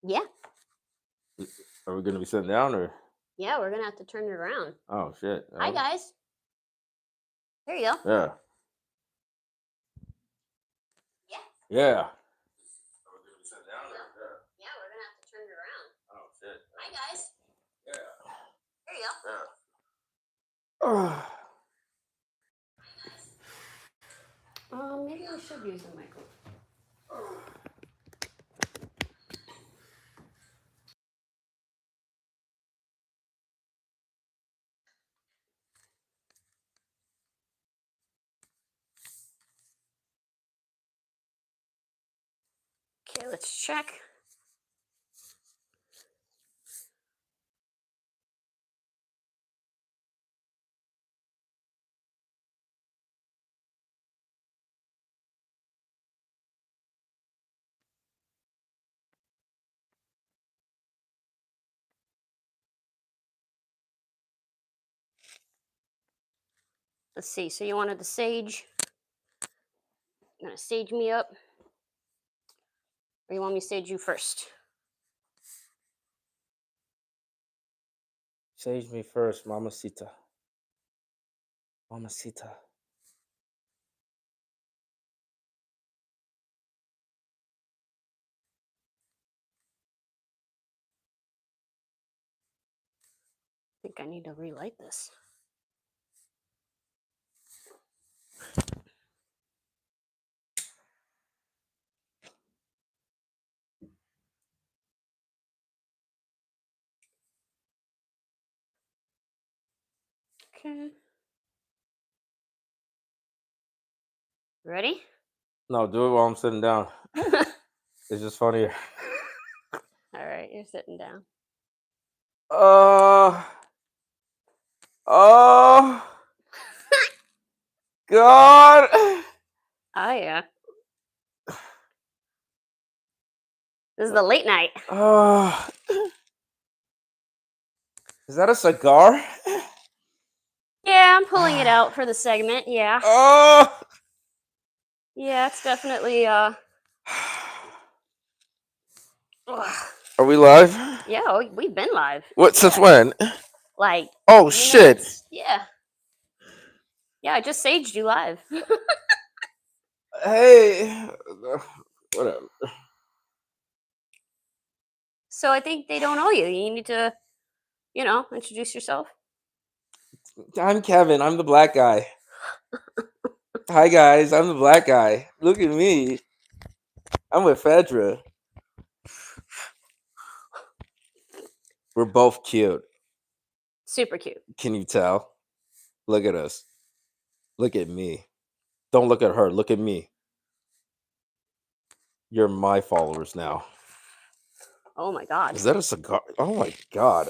Yeah. Are we gonna be sitting down or? Yeah, we're gonna have to turn it around. Oh shit! Hi guys. There you go. Yeah. Yeah. Yeah. Are we gonna be sitting down or? Yeah, we're gonna have to turn it around. Oh shit! Hi guys. Yeah. There you go. Yeah. Maybe we should use the microphone. Okay, let's check. Let's see. So you wanted the sage? You gonna sage me up? Or you want me to sage you first? Sage me first, Mamacita. Mamacita. I think I need to relight this. Okay. Ready? No, do it while I'm sitting down. It's just funnier. All right, you're sitting down. Oh God! Oh yeah. This is the late night. Is that a cigar? Yeah, I'm pulling it out for the segment. Yeah. Oh! Yeah, it's definitely Ugh. Are we live? Yeah, we've been live. What? Since when? Like. Oh shit! Minutes. Yeah. Yeah, I just saged you live. Hey, whatever. So I think they don't know you. You need to, introduce yourself. I'm Kevin. I'm the black guy. Hi guys, I'm the black guy. Look at me. I'm with Fedra. We're both cute. Super cute. Can you tell? Look at us. Look at me. Don't look at her. Look at me. You're my followers now. Oh my God. Is that a cigar? Oh my God.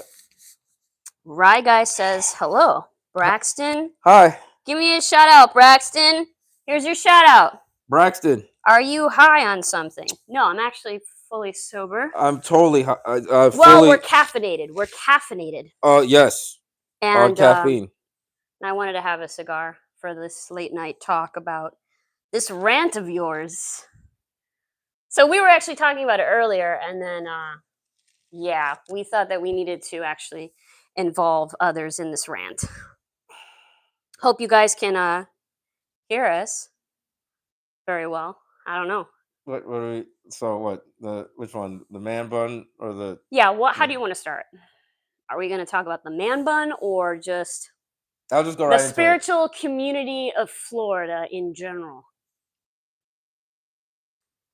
Rye Guy says hello. Braxton. Hi. Give me a shout out, Braxton. Here's your shout out. Braxton. Are you high on something? No, I'm actually fully sober. I'm totally Well, we're caffeinated. We're caffeinated. Yes. And on caffeine. I wanted to have a cigar for this late night talk about this rant of yours. So we were actually talking about it earlier, and then we thought that we needed to actually involve others in this rant. Hope you guys can hear us very well. I don't know. What are we? So what? Which one? The man bun or the? Yeah. How do you want to start? Are we going to talk about the man bun or just? I'll just go right into the spiritual community of Florida in general.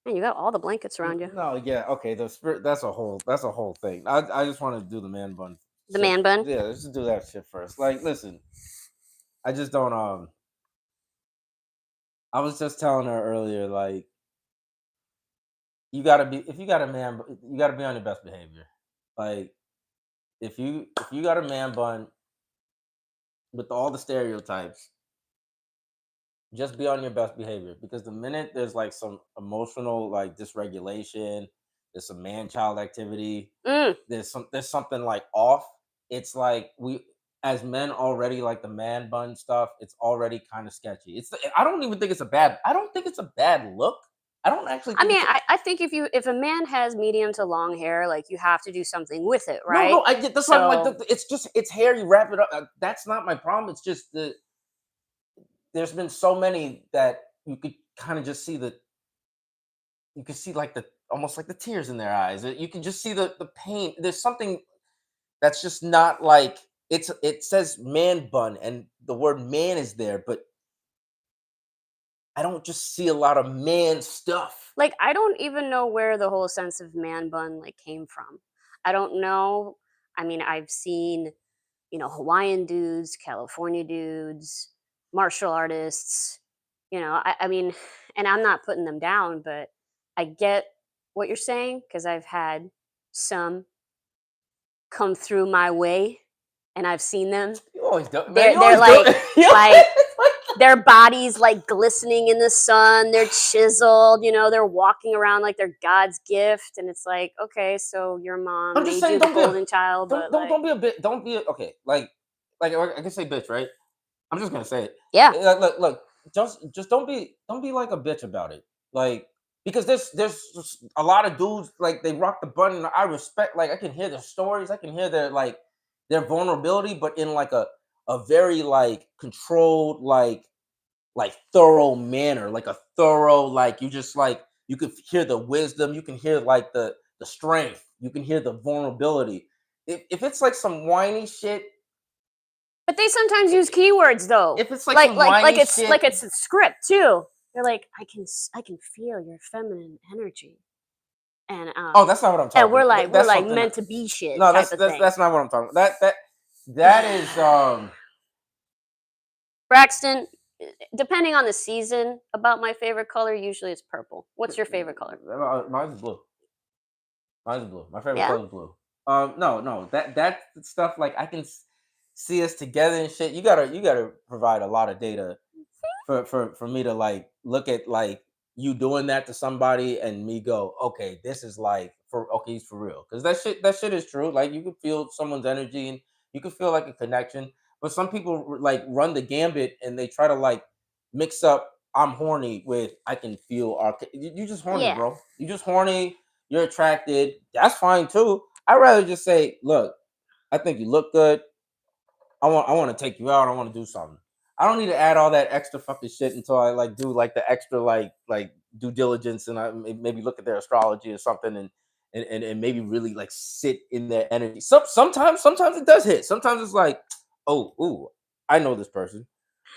Man, you got all the blankets around you. No, yeah, okay. The spirit. That's a whole thing. I just want to do the man bun. The man bun. Yeah, let's just do that shit first. Like, listen, I just don't. I was just telling her earlier, like, you gotta be if you got a man, you gotta be on your best behavior. Like, if you got a man bun with all the stereotypes, just be on your best behavior, because the minute there's like some emotional like dysregulation, there's some man-child activity, there's something like off. It's like we as men already like the man bun stuff. It's already kind of sketchy. I don't think it's a bad look. I don't actually I think mean, it's I think if a man has medium to long hair, like you have to do something with it, no, right? no. I get that's why I'm like, So it's just it's hair. You wrap it up. That's not my problem. It's just there's been so many that you could kind of just see you can see like the almost like the tears in their eyes. You can just see the pain. There's something that's just not like it says man bun and the word man is there, but I don't just see a lot of man stuff. like I don't even know where the whole sense of man bun like came from. I don't know. I mean, I've seen, Hawaiian dudes, California dudes, martial artists, I mean, and I'm not putting them down, but I get what you're saying because I've had some come through my way and I've seen them. You always do, man. They're You they're always do. like like It's like- their bodies like glistening in the sun, they're chiseled, they're walking around like they're God's gift. And it's like, okay, so your mom I'm just made saying, you the don't be a golden child, but like, don't be a bit. Don't be a, okay. Like I can say bitch, right? I'm just gonna say it. yeah. Look, just don't be like a bitch about it. Like because there's just a lot of dudes like they rock the button. I respect. Like I can hear their stories. I can hear their vulnerability, but in like a very like controlled like thorough manner, like a thorough like you just like you could hear the wisdom. You can hear like the strength. You can hear the vulnerability. If it's like some whiny shit, But they sometimes use keywords though. if it's like Like some like like whiny it's shit. like it's a script too. They're like, I can feel your feminine energy. And Oh, that's not what I'm and talking we're about. like we're That's like something. meant to be shit No, type of thing. that's not what I'm talking about. That is Braxton, depending on the season, about my favorite color, usually it's purple. What's your favorite color? mine's blue. Mine's blue. My favorite Yeah? color is blue. No, that stuff like I can see us together and shit. You gotta provide a lot of data for me to like look at like you doing that to somebody and me go, okay, this is like for okay, he's for real. Because that shit is true. Like you can feel someone's energy and you can feel like a connection. But some people like run the gambit and they try to like mix up I'm horny with I can feel our you just horny, Yeah. bro. You just horny, you're attracted. That's fine too. I'd rather just say, look, I think you look good. I want to take you out. I want to do something. I don't need to add all that extra fucking shit until I like do like the extra like due diligence and I maybe look at their astrology or something and maybe really like sit in their energy. Sometimes it does hit. Sometimes it's like, oh, ooh, I know this person.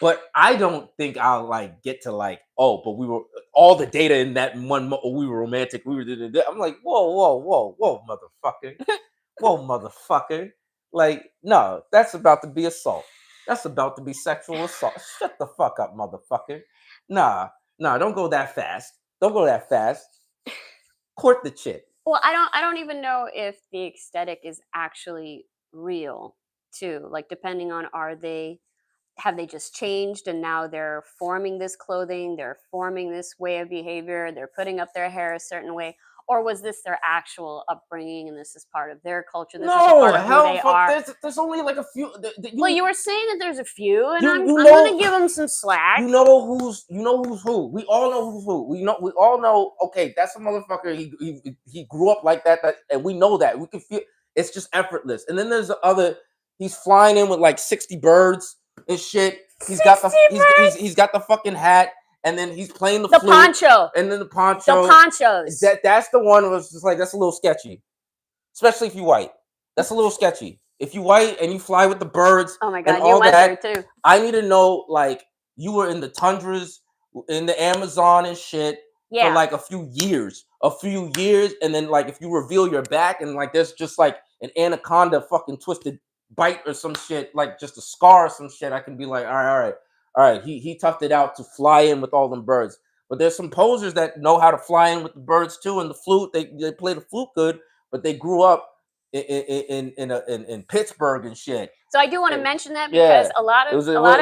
But I don't think I'll like get to like, oh, but we were all the data in that we were romantic. We were I'm like, whoa, motherfucker. Whoa, motherfucker. Like, no, that's about to be assault. That's about to be sexual assault. Shut the fuck up, motherfucker. Nah, nah, don't go that fast. Don't go that fast. Court the chick. Well, I don't even know if the aesthetic is actually real too. Like depending on, are they have they just changed and now they're forming this clothing, they're forming this way of behavior, they're putting up their hair a certain way, or was this their actual upbringing and this is part of their culture, this is a No, part of who hell, they fuck. are? There's only like a few. Well, you were saying that there's a few, and You I'm gonna give them some slack. you know who's who. We all know who's who. We all know. Okay, that's a motherfucker. He grew up like that, and we know that. We can feel it's just effortless. And then there's the other. He's flying in with like 60 birds and shit. He's got 60 the he's got the fucking hat, and then he's playing the the flute, poncho, and then the the poncho. ponchos. That's the one was just like that's a little sketchy, especially if you white. That's a little sketchy. If you white and you fly with the birds Oh my and god, you all went there that, too. I need to know like you were in the tundras, in the Amazon and shit for Yeah. like a few years, and then like if you reveal your back and like there's just like an anaconda fucking twisted bite or some shit, like just a scar or some shit, I can be like, all right. He toughed it out to fly in with all them birds. But there's some posers that know how to fly in with the birds too, and the flute. They play the flute good, but they grew up in Pittsburgh and shit. So I do want to And mention that because yeah, a it lot of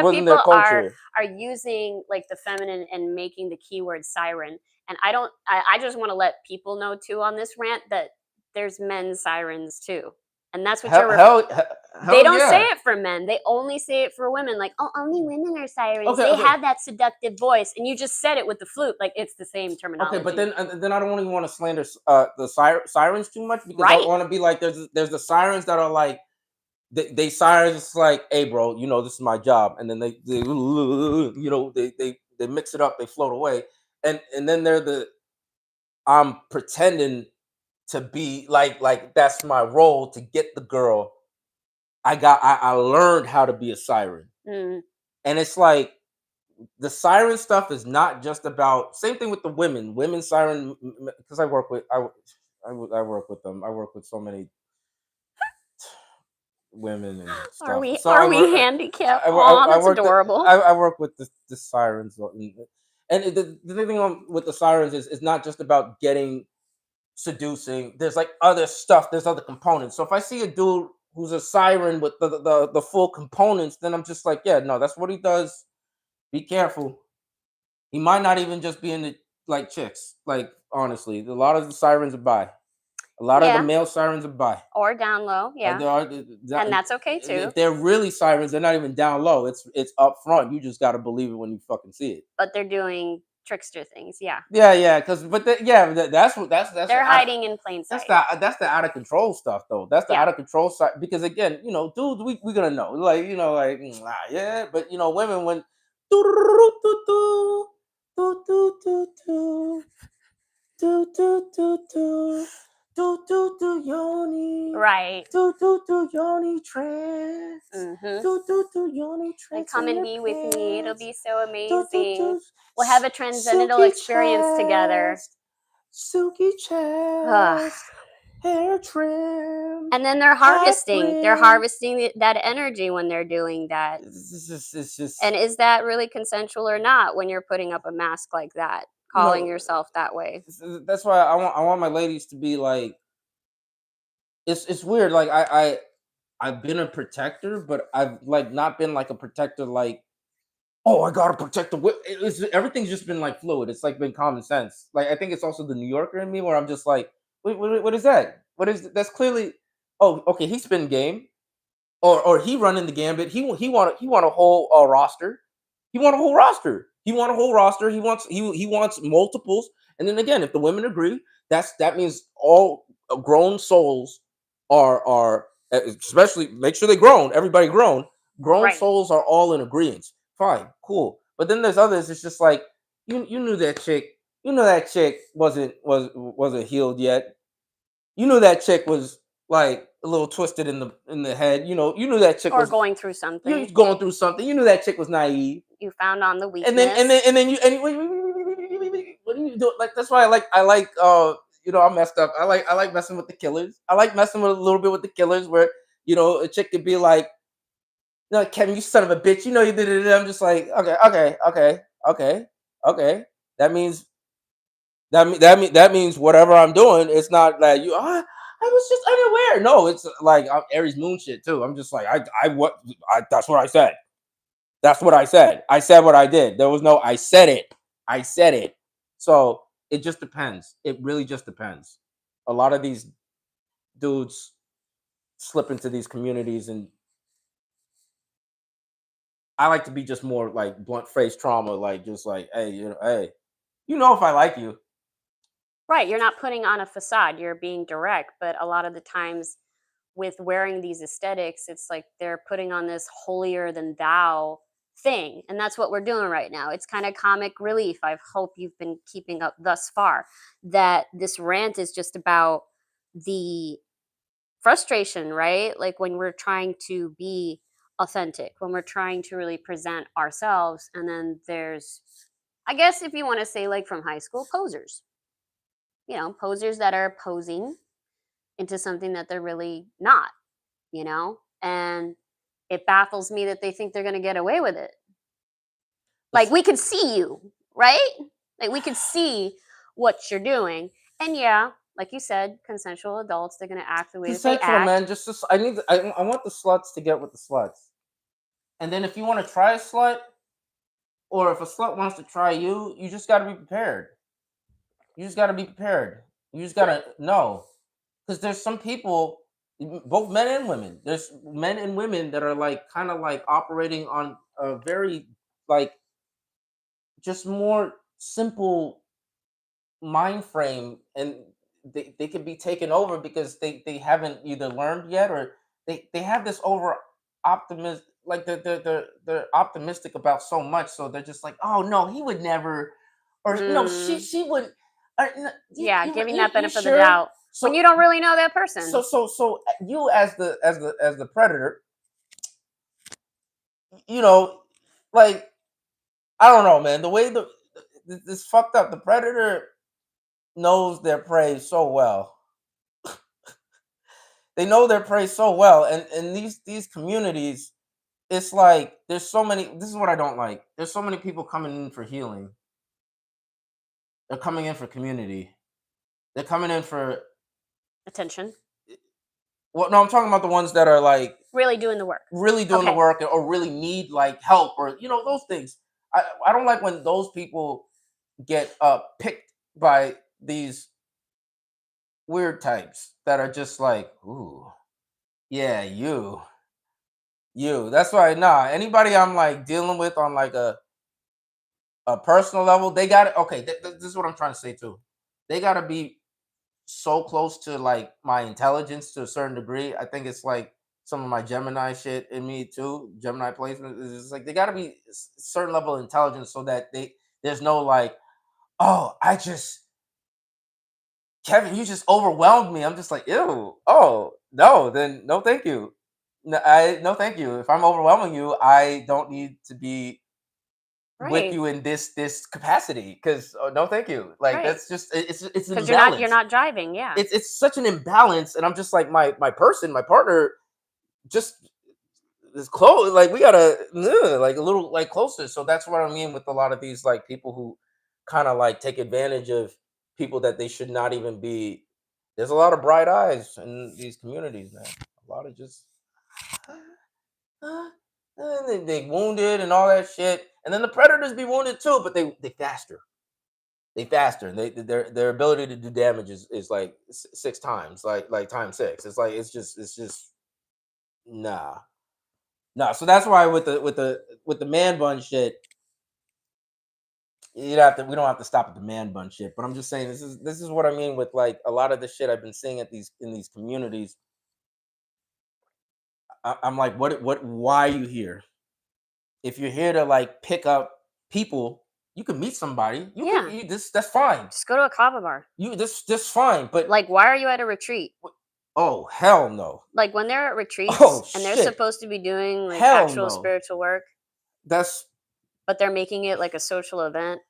wasn't their people culture. are using like the feminine and making the keyword siren. And I don't I just want to let people know too on this rant that there's men sirens too. And that's what Hell, you're hell, they hell don't say yeah. it for men. They only say it for women. Like, oh, only women are sirens. Okay, They okay, have that seductive voice. And you just said it with the flute. Like, it's the same okay. But terminology. then I don't even want to slander the sirens too much because I Right. want to be like there's the sirens that are like they sirens. It's like, hey, bro, you know this is my job, and then they you know they mix it up, they float away, and then they're the I'm pretending to be like that's my role to get the girl. I learned how to be a siren, Mm, and it's like the siren stuff is not just about same thing with the women siren because I work with I work with them. I work with so many women and are stuff. we So are we handicapped? I, Oh, I that's work adorable. I work with the sirens, and the thing with the sirens is it's not just about getting seducing. There's like other stuff. There's other components. So if I see a dude who's a siren with the full components, then I'm just like, yeah, no, that's what he does. Be careful. He might not even just be into like chicks. Like honestly, a lot of the sirens are bi. A lot of the Yeah. male sirens are bi. Or down low. Yeah. There are, And that's okay too. if they're really sirens, they're not even down low. It's up front. You just got to believe it when you fucking see it. But they're doing trickster things. Yeah. Yeah, yeah. Because that's what that's They're the out of, hiding in plain that's sight. the out of control stuff though. That's the Yeah. out of control side because again, you know, dudes, we gonna know like you know like yeah, but you know, women when do do do do do do do do do do do yoni Right. do yoni trance Mm-hmm. do yoni Then trance come in and the be with me. It'll pants be so do amazing. We'll have a transcendental silky experience together. silky Ugh. chest hair trim And then they're hat harvesting. They're brim. harvesting that energy when they're doing that. It's just And is that really consensual or not when you're putting up a mask like that, you calling know yourself that way? that's why I want my ladies to be like it's weird like I've been a protector, but I've like not been like a protector like, oh, I gotta protect the everything's just been like fluid. It's like been common sense. Like I think it's also the New Yorker in me where I'm just like, wait, what is that? What is that's clearly oh, okay, he's spin game. Or he running the gambit. He want a whole roster. He want a whole roster. He want a whole roster. He wants multiples. And then again, if the women agree, that means all grown souls are especially make sure they grown. Everybody grown. Grown Right. souls are all in agreement. Fine, cool. But then there's others. It's just like you knew that chick. You know that chick wasn't healed yet. You knew that chick was like a little twisted in the head. You knew that chick Or was going through something going through something. You knew that chick was naive. you found on the And then and weakness. then and then you and what do you do? Like that's why I like I'm messed up. I like messing with the killers. I like messing with a little bit with the killers where a chick could be like, no, Kevin, you son of a bitch. You know you did it. I'm just like, okay. That means that means whatever I'm doing, it's not that I was just unaware. No, it's like I'm Aries moon shit too. I'm just like that's what I said. That's what I said. I said what I did. There was no I said it. I said it. So it just depends. It really just depends. A lot of these dudes slip into these communities, and I like to be just more like blunt face trauma, like just like, hey, if I like you. Right. You're not putting on a facade. You're being direct. But a lot of the times with wearing these aesthetics, it's like they're putting on this holier than thou thing. And that's what we're doing right now. It's kind of comic relief. I hope you've been keeping up thus far. That this rant is just about the frustration, right? Like when we're trying to be authentic, when we're trying to really present ourselves. And then there's, I guess, if you want to say, like from high school, posers, posers that are posing into something that they're really not, and it baffles me that they think they're going to get away with it. Like we could see you, right? Like we could see what you're doing. And yeah, like you said, consensual adults, they're going to act the way that they Consensual, act. man. I want the sluts to get with the sluts. And then if you want to try a slut, or if a slut wants to try you, you just got to be prepared. You just got to be prepared. You just got to know, because there's some people. both men and women. There's men and women that are like kind of like operating on a very like just more simple mind frame, and they could be taken over because they haven't either learned yet, or they have this over optimism, like they're optimistic about so much, so they're just like, oh no, he would never, or no, Mm, she would, yeah, giving you, that you benefit of the sure? doubt when So you don't really know that person. you as the predator, you know, like, I don't know, man, the way this fucked up, the predator knows their prey so well. They know their prey so well, and these communities, it's like there's so many. This is what I don't like. There's so many people coming in for healing. They're coming in for community. They're coming in for, Attention. well, no, I'm talking about the ones that are like Really doing the work. really doing the Okay. work, or really need like help, or those things. I don't like when those people get picked by these weird types that are just like, ooh, yeah, you. That's why, nah. Anybody I'm like dealing with on like a personal level, they got it. Okay, this is what I'm trying to say too. They got to be so close to like my intelligence to a certain degree. I think it's like some of my Gemini shit in me too. Gemini placement is just like they got to be certain level of intelligence so that there's no like, oh, Kevin, you just overwhelmed me. I'm just like, ew. Oh no, then no, thank you. No, thank you. If I'm overwhelming you, I don't need to be with Right. you in this capacity, because no, thank you. Like, Right. that's just it's an Because you're imbalance. not driving. Yeah. It's such an imbalance, and I'm just like, my partner just is close. Like, we gotta like a little like closer. So that's what I mean with a lot of these like people who kind of like take advantage of people that they should not even be. There's a lot of bright eyes in these communities, man. A lot of just they wounded and all that shit, and then the predators be wounded too, but they faster. They faster, and their ability to do damage is like six times, like times six. It's like it's just nah, nah. So that's why with the man bun shit, we don't have to stop at the man bun shit. But I'm just saying, this is what I mean with like a lot of the shit I've been seeing at these in these communities. I'm like, why are you here? If you're here to like pick up people, you can meet somebody. Yeah. That's fine. Just go to a kava bar. This fine. But Like, why are you at a retreat? oh hell no. Like when they're at Oh retreats and they're shit. supposed to be doing like Hell actual no. spiritual work, That's but they're making it like a social event.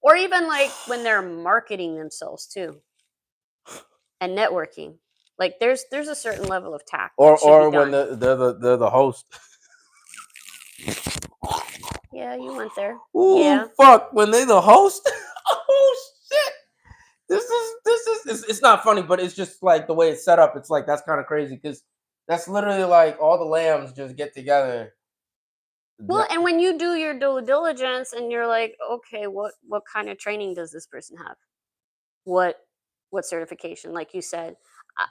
Or even like when they're marketing themselves too and networking. Like there's a certain level of tact that should be or when done. they're the host. Yeah, you went there. Ooh, Yeah. fuck, when they the host. Oh shit. It's not funny, but it's just like the way it's set up. It's like that's kind of crazy because that's literally like all the lambs just get together. Well, and when you do your due diligence and you're like, okay, what kind of training does this person have? What what certification? Like you said,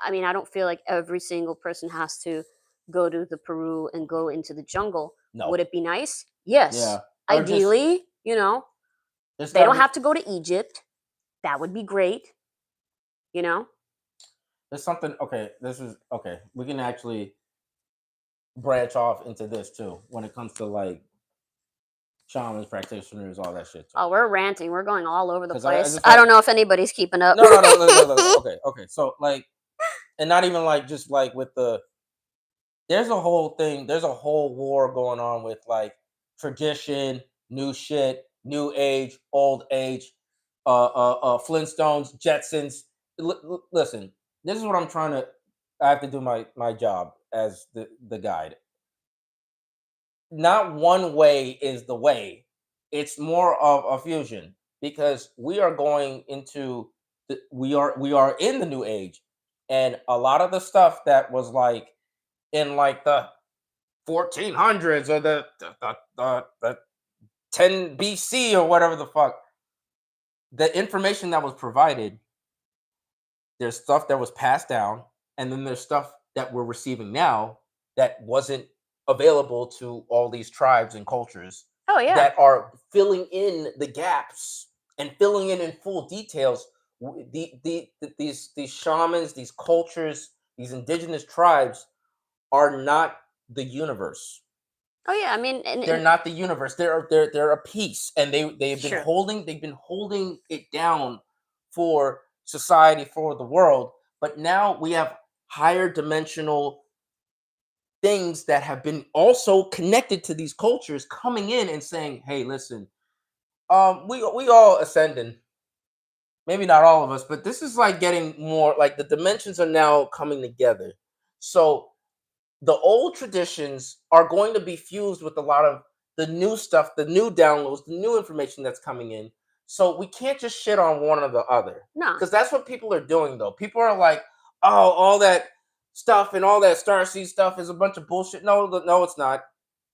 I mean, I don't feel like every single person has to go to the Peru and go into the jungle. No. Would it be nice? Yes. Yeah. Or just Ideally, there's they gotta don't be have to go to Egypt. That would be great, you know? there's something. Okay, this is okay. We can actually branch off into this too when it comes to like shamans, practitioners, all that shit too. Oh, we're ranting. We're going all over the Because I place. just I want don't know if anybody's keeping up. no. Okay. So like, and not even like just like with the there's a whole thing. There's a whole war going on with like tradition, new shit, new age, old age, Flintstones, Jetsons. Listen, this is what I'm trying to. I have to do my job as the guide. Not one way is the way. It's more of a fusion because we are going into we are in the new age, and a lot of the stuff that was like in like the 1400s or the 10 BC or whatever the fuck, the information that was provided, there's stuff that was passed down, and then there's stuff that we're receiving now that wasn't available to all these tribes and cultures Oh yeah. that are filling in the gaps and filling in full details. These shamans, these cultures, these indigenous tribes are not the universe. Oh yeah. I mean, They're and not the universe. They're a piece, and sure. they've been holding it down for society, for the world. But now we have higher dimensional things that have been also connected to these cultures coming in and saying, "Hey, listen, we all ascending. Maybe not all of us, but this is like getting more like the dimensions are now coming together. So the old traditions are going to be fused with a lot of the new stuff, the new downloads, the new information that's coming in. So we can't just shit on one or the other No. because that's what people are doing, though. People are like, "Oh, all that stuff and all that Starseed stuff is a bunch of bullshit." No, no, it's not.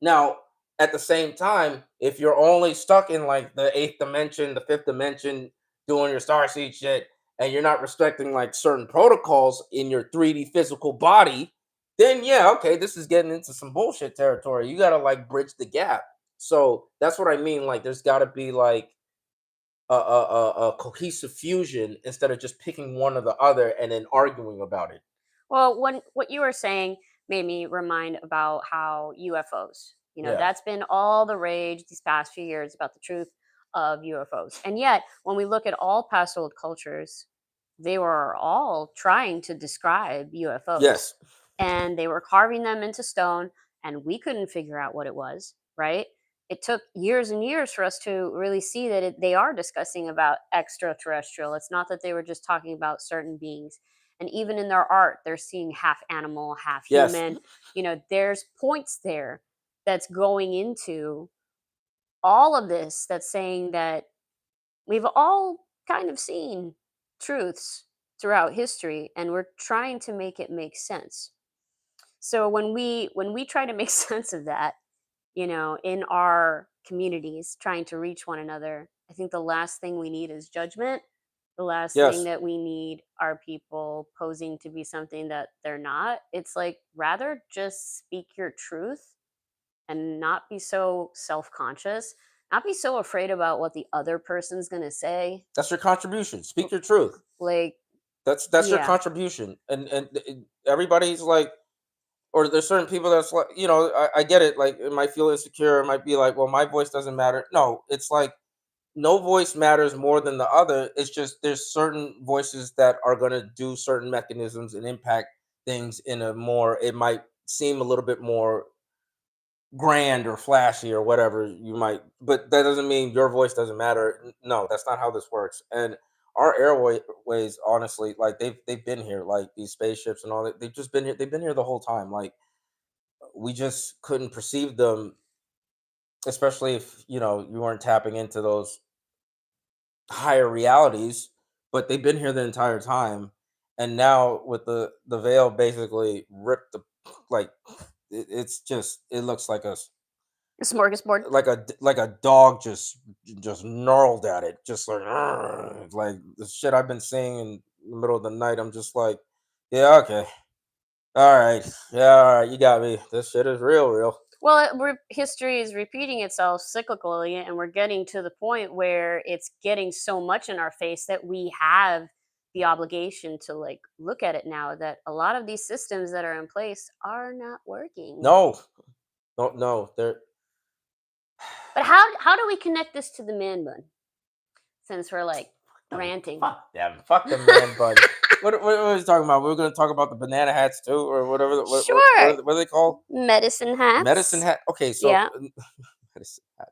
Now, at the same time, if you're only stuck in like the eighth dimension, the fifth dimension, doing your Starseed shit, and you're not respecting like certain protocols in your 3D physical body, then yeah, okay, this is getting into some bullshit territory. You gotta like bridge the gap. So that's what I mean. Like, there's got to be like a cohesive fusion instead of just picking one or the other and then arguing about it. Well, what you were saying made me remind about how UFOs, Yeah. that's been all the rage these past few years about the truth of UFOs. And yet, when we look at all past world cultures, they were all trying to describe UFOs Yes. and they were carving them into stone, and we couldn't figure out what it was, right? It took years and years for us to really see that they are discussing about extraterrestrial. It's not that they were just talking about certain beings, and even in their art they're seeing half animal half Yes. human. There's points there that's going into all of this, that's saying that we've all kind of seen truths throughout history and we're trying to make it make sense. So when we try to make sense of that, in our communities, trying to reach one another, I think the last thing we need is judgment. The last thing Yes. that we need are people posing to be something that they're not. It's like, rather just speak your truth and not be so self-conscious, not be so afraid about what the other person's going to say. That's your contribution. Speak your truth. Like, That's your yeah. contribution. And everybody's like, or there's certain people that's like, I get it. Like, it might feel insecure. It might be like, well, my voice doesn't matter. No, it's like no voice matters more than the other. It's just there's certain voices that are going to do certain mechanisms and impact things in a more, it might seem a little bit more grand or flashy or whatever you might, but that doesn't mean your voice doesn't matter. No, that's not how this works. And our airways, honestly, like they've been here, like these spaceships and all that. They've just been here. They've been here the whole time. Like, we just couldn't perceive them, especially if you weren't tapping into those higher realities, but they've been here the entire time. And now with the veil basically ripped the, like, it's just, it looks like A smorgasbord. like a dog just gnarled at it, just like, "Argh." Like the shit I've been seeing in the middle of the night. I'm just like, yeah, okay, all right, yeah, all right, you got me. This shit is real. Well, history is repeating itself cyclically, and we're getting to the point where it's getting so much in our face that we have the obligation to like look at it now, that a lot of these systems that are in place are not working. No, no, they're But how do we connect this to the man bun? Since we're like them. ranting. Fuck the man bun. What are we talking about? We're going to talk about the banana hats too, or whatever. Sure. What are they called? Medicine Medicine hats. hat. Okay, so Yeah. medicine hat.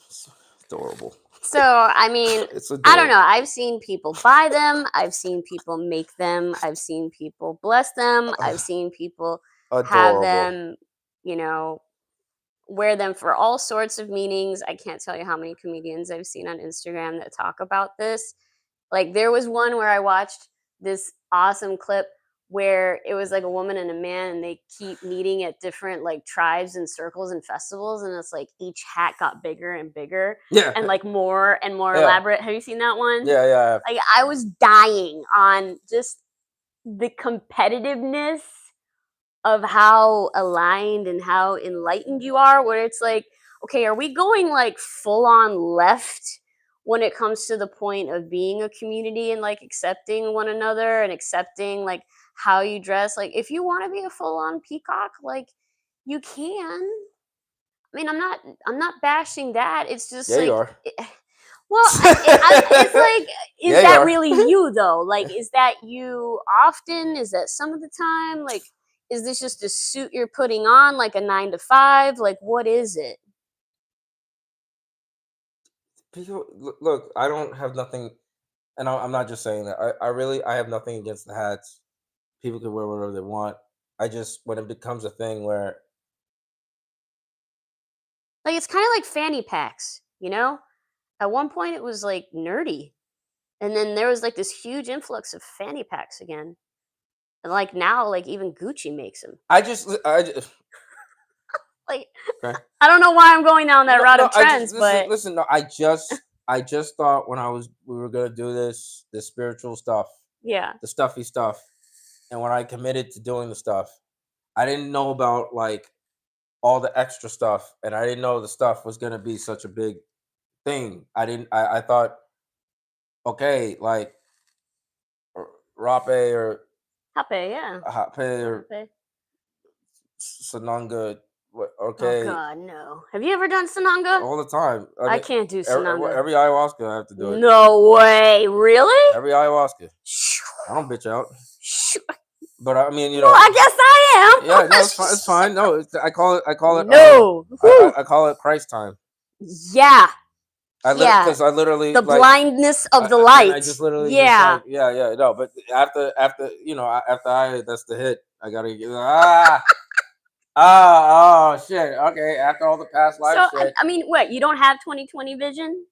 It's adorable. So, I mean, It's I don't know. adorable. I've seen people buy them. I've seen people make them. I've seen people bless them. I've seen people have Adorable. them, you know, wear them for all sorts of meanings. I can't tell you how many comedians I've seen on Instagram that talk about this. Like, there was one where I watched this awesome clip where it was like a woman and a man, and they keep meeting at different like tribes and circles and festivals, and it's like each hat got bigger and bigger Yeah, and like more and more yeah, elaborate. Have you seen that one? yeah. Like, I was dying on just the competitiveness of how aligned and how enlightened you are, where it's like, okay, are we going like full on left when it comes to the point of being a community and like accepting one another and accepting like how you dress? Like, if you want to be a full on peacock, like you can. I mean, I'm not bashing that. It's just Yeah, you like, are. well, it's like, is Yeah, you that are. really you though? Like, is that you often? Is that some of the time? Like, is this just a suit you're putting on, like a 9 to 5? Like, what is it? People, look, I don't have nothing, and I'm not just saying that. I have nothing against the hats. People can wear whatever they want. I just, when it becomes a thing where, Like, it's kind of like fanny packs, you know? At one point, it was like nerdy, and then there was like this huge influx of fanny packs again, and like now, like even Gucci makes them. I just, Like, okay. I don't know why I'm going down that No, route no, of I just trends, but listen. No, I just thought when we were gonna do this spiritual stuff, yeah. the stuffy stuff, and when I committed to doing the stuff, I didn't know about like all the extra stuff, and I didn't know the stuff was gonna be such a big thing. I didn't. I thought, okay, like rape or Hape, yeah. hape or Hape. sananga. Oh Okay, God, no. Have you ever done Sananga? all the time. I I mean, can't do Sananga. every ayahuasca I have to do it. No way. Really? Every ayahuasca. Shoo, I don't bitch out. shoo. But I mean, Well, I guess yeah, I no, am. it's fine. It's fine. No, No. Whew. I call it Christ time. Yeah. Yeah. Because I literally The like, blindness of the and I light. just literally just Yeah. like, yeah, no. But after after that's the hit. I gotta get oh shit. Okay, after all the past So, life shit. I mean, what? You don't have 20/20 vision?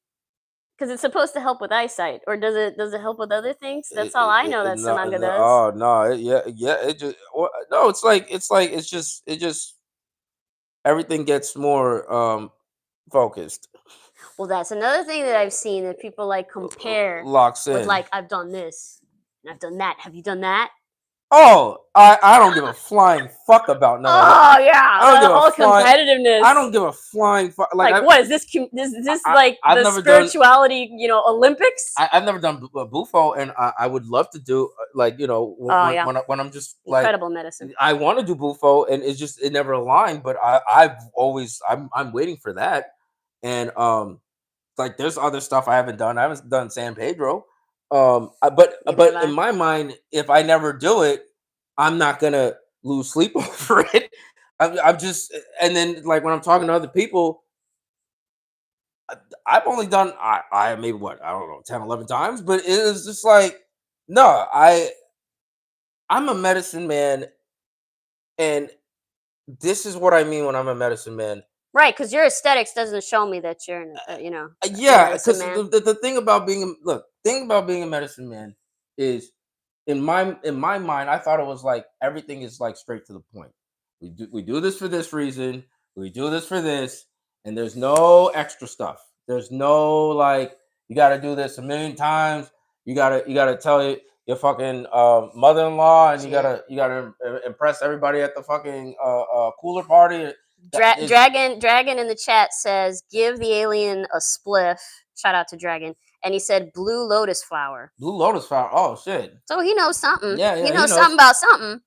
Because it's supposed to help with eyesight, or does it help with other things? That's all I know that No, Sananga no, does. oh no, yeah. It just no. It's like it just everything gets more focused, Well, that's another thing that I've seen that people like compare locks with, in. like, I've done this and I've done that. Have you done that? Oh, I don't give a flying fuck about none of it. Oh yeah, I don't the give a whole flying. competitiveness. I don't give a flying fuck. Like Like, what is this? This like I've the never done. spirituality, Olympics? I've never done bufo, and I would love to do like Oh yeah, when I'm just like incredible medicine. I want to do bufo, and it never aligned. But I'm waiting for that, and like there's other stuff I haven't done. I haven't done San Pedro, Neither have but in I. my mind, if I never do it, I'm not gonna lose sleep over it. I'm just, and then like when I'm talking to other people, I've only done I maybe what, I don't know, 10, 11 times, but it is just like, no, I'm a medicine man, and this is what I mean when I'm a medicine man. Right, because your aesthetics doesn't show me that you're, a Yeah, medicine because man. the thing about thing about being a medicine man is in my mind, I thought it was like everything is like straight to the point. We do this for this reason, we do this for this, and there's no extra stuff. There's no like you got to do this a million times. You gotta tell your fucking mother-in-law, and Shit. you gotta impress everybody at the fucking cooler party. It's Dragon in the chat says, "Give the alien a spliff." Shout out to Dragon, and he said, "Blue lotus flower." Blue Lotus flower. Oh shit. So he knows something. Yeah, He yeah, he knows knows. something about something.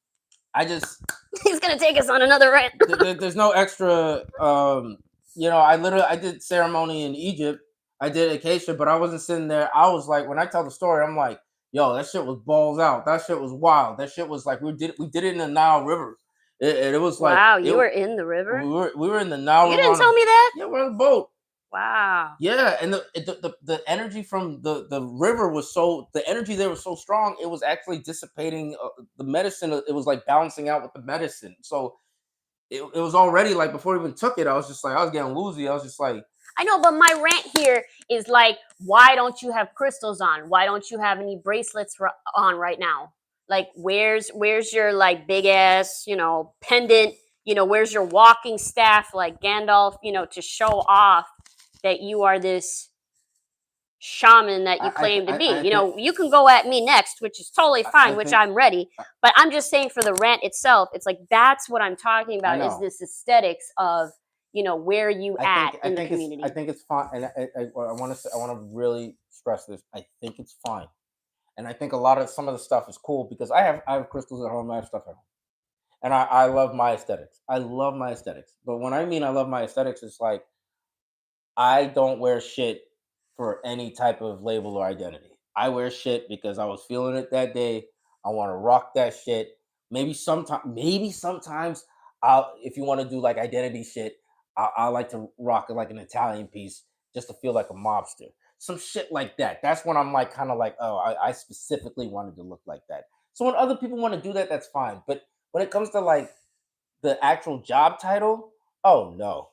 I just He's gonna take us on another rant. there's no extra. I did ceremony in Egypt. I did acacia, but I wasn't sitting there. I was like, when I tell the story, I'm like, yo, that shit was balls out. That shit was wild. That shit was like we did it in the Nile River. It was like Wow, it. you were in the river. We were in the Nile You River didn't tell me that. yeah, we're on a boat. Wow. Yeah, and the energy from the river was the energy there was so strong. It was actually dissipating the medicine. It was like balancing out with the medicine. So it was already like before I even took it, I was just like I was getting woozy. I was just like, I know, but my rant here is like, why don't you have crystals on? Why don't you have any bracelets on right now? Like, where's your like big ass, pendant? Where's your walking staff like Gandalf? To show off that you are this shaman that you claim to be. I You think know, you can go at me next, which is totally I fine, which think I'm ready. But I'm just saying for the rant itself, it's like that's what I'm talking I about is know. this aesthetics of, where you at in the I community. think it's fine, and I want to I want to really stress this. I think it's fine, and I think a lot of some of the stuff is cool because I have crystals at home, I have stuff at home, and I love my aesthetics. I love my aesthetics, but when I mean I love my aesthetics, it's like I don't wear shit for any type of label or identity. I wear shit because I was feeling it that day. I want to rock that shit. Maybe sometimes I'll, if you want to do like identity shit, I like to rock like an Italian piece just to feel like a mobster. Some shit like that. That's when I'm like kind of like, oh, I specifically wanted to look like that. So when other people want to do that, that's fine. But when it comes to like the actual job title, oh no.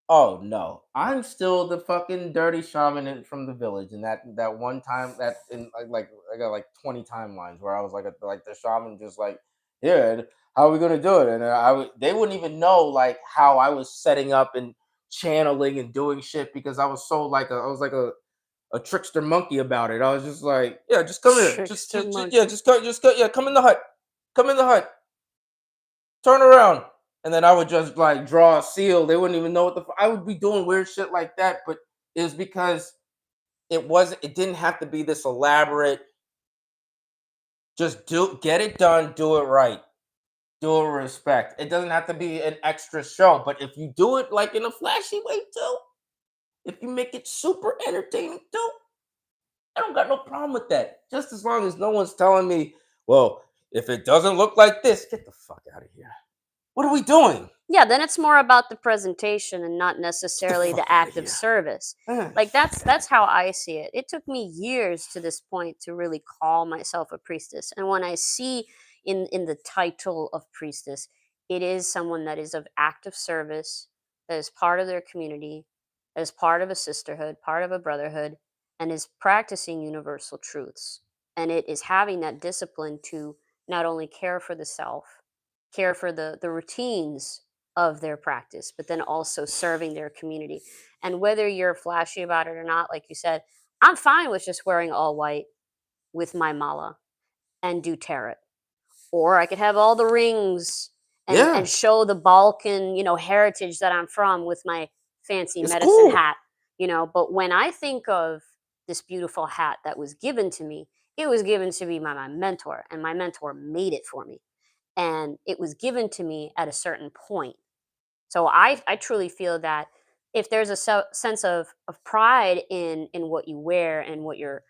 Oh no, I'm still the fucking dirty shaman from the village, and that one time that in like I got like 20 timelines where I was like the shaman just like, yeah, how are we gonna do it? And they wouldn't even know like how I was setting up and channeling and doing shit because I was so like I was like a trickster monkey about it. I was just like, yeah, just come here, Trickster yeah, monkey. just go, yeah, come in the hut, come in the hut, turn around. And then I would just like draw a seal. They wouldn't even know what I would be doing weird shit like that. But it was because it didn't have to be this elaborate, just get it done, do it right, do it with respect. It doesn't have to be an extra show. But if you do it like in a flashy way too, if you make it super entertaining too, I don't got no problem with that. Just as long as no one's telling me, well, if it doesn't look like this, get the fuck out of here. What are we doing? Yeah, then it's more about the presentation and not Get the necessarily fuck the out of act of here. service. Like Fuck that. that's how I see it. It took me years to this point to really call myself a priestess. And when I see in the title of priestess, it is someone that is of active service, that is part of their community, that is part of a sisterhood, part of a brotherhood, and is practicing universal truths. And it is having that discipline to not only care for the self, care for the routines of their practice, but then also serving their community. And whether you're flashy about it or not, like you said, I'm fine with just wearing all white with my mala and do tarot. Or I could have all the rings and Yeah, show the Balkan, heritage that I'm from with my fancy it's medicine cool. hat. But when I think of this beautiful hat that was given to me, it was given to me by my mentor, and my mentor made it for me. And it was given to me at a certain point. So I truly feel that if there's a sense of pride in what you wear and what you're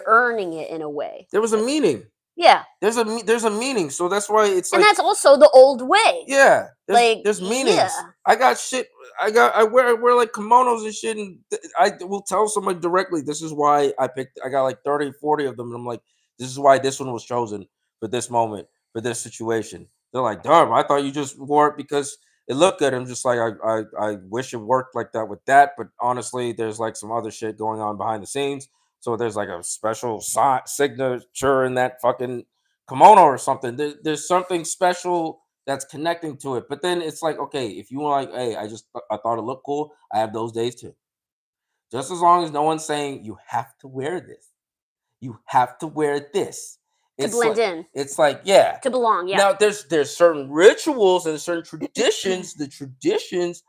earning it in a way. There was a meaning. Yeah. There's a meaning. So that's why it's And like, that's also the old way. yeah, Like, there's yeah. meanings. I got shit. I wear like kimonos and shit, and I will tell someone directly. This is why I picked. I got like 30, 40 of them, and I'm like, this is why this one was chosen for this moment, for this situation. They're like, darn, I thought you just wore it because it looked good. I'm just like, I wish it worked like that with that, but honestly, there's like some other shit going on behind the scenes. So there's like a special signature in that fucking kimono or something. There's something special that's connecting to it. But then it's like, okay, if you want like, hey, I thought it looked cool. I have those days too. Just as long as no one's saying you have to wear this. You have to wear this. To It's blend like in, yeah. to belong. Yeah. Now there's certain rituals and certain traditions. The traditions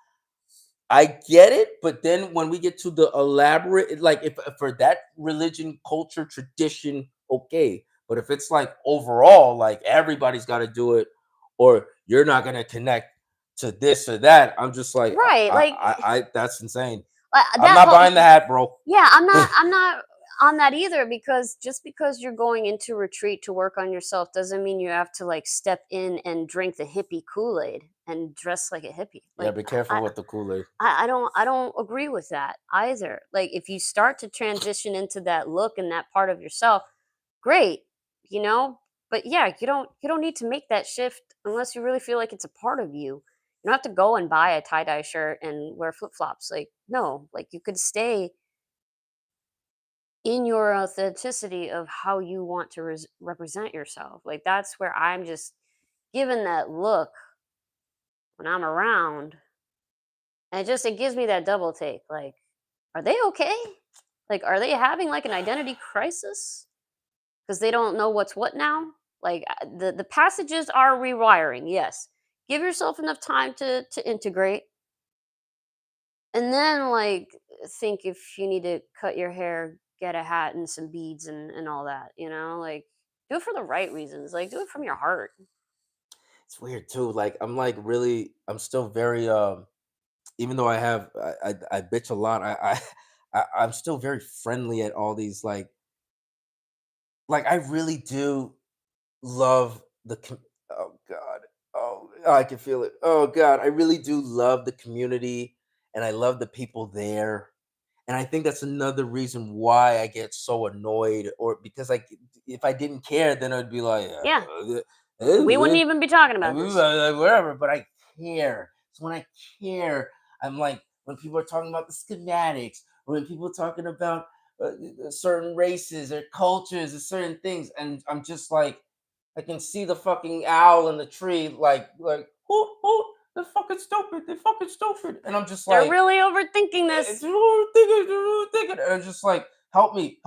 I get it, but then when we get to the elaborate, like if for that religion, culture, tradition, okay. But if it's like overall, like everybody's got to do it, or you're not gonna connect to this or that, I'm just like, Right. Like that's insane. I'm that not whole. buying the hat, bro. Yeah, I'm not on that either, because just because you're going into retreat to work on yourself doesn't mean you have to like step in and drink the hippie Kool-Aid and dress like a hippie. Yeah, Like be careful with the Kool-Aid. I don't agree with that either. Like if you start to transition into that look and that part of yourself, great, you know? But yeah, you don't need to make that shift unless you really feel like it's a part of you. You don't have to go and buy a tie-dye shirt and wear flip-flops. Like no, like you could stay in your authenticity of how you want to represent yourself. Like that's where I'm just given that look when I'm around, and it gives me that double take. Like, are they okay? Like, are they having like an identity crisis because they don't know what's what now? Like, the passages are rewiring. Yes, give yourself enough time to integrate, and then like think if you need to cut your hair, get a hat and some beads and all that. Like do it for the right reasons. Like do it from your heart. It's weird too. Like I'm like really, I'm still very even though I bitch a lot, I'm still very friendly at all these like I really do love oh god. Oh, I can feel it. Oh god, I really do love the community and I love the people there. And I think that's another reason why I get so annoyed or because like if I didn't care then I'd be like Yeah, we wouldn't even be talking about this. whatever, but I care. So when I care, I'm like when people are talking about the schematics, or when people are talking about certain races or cultures or certain things, and I'm just like, I can see the fucking owl in the tree, like, hoot, hoot, they're fucking stupid, they're fucking stupid, and I'm just They're like, really overthinking it's this. thinking, and it's just like, help me,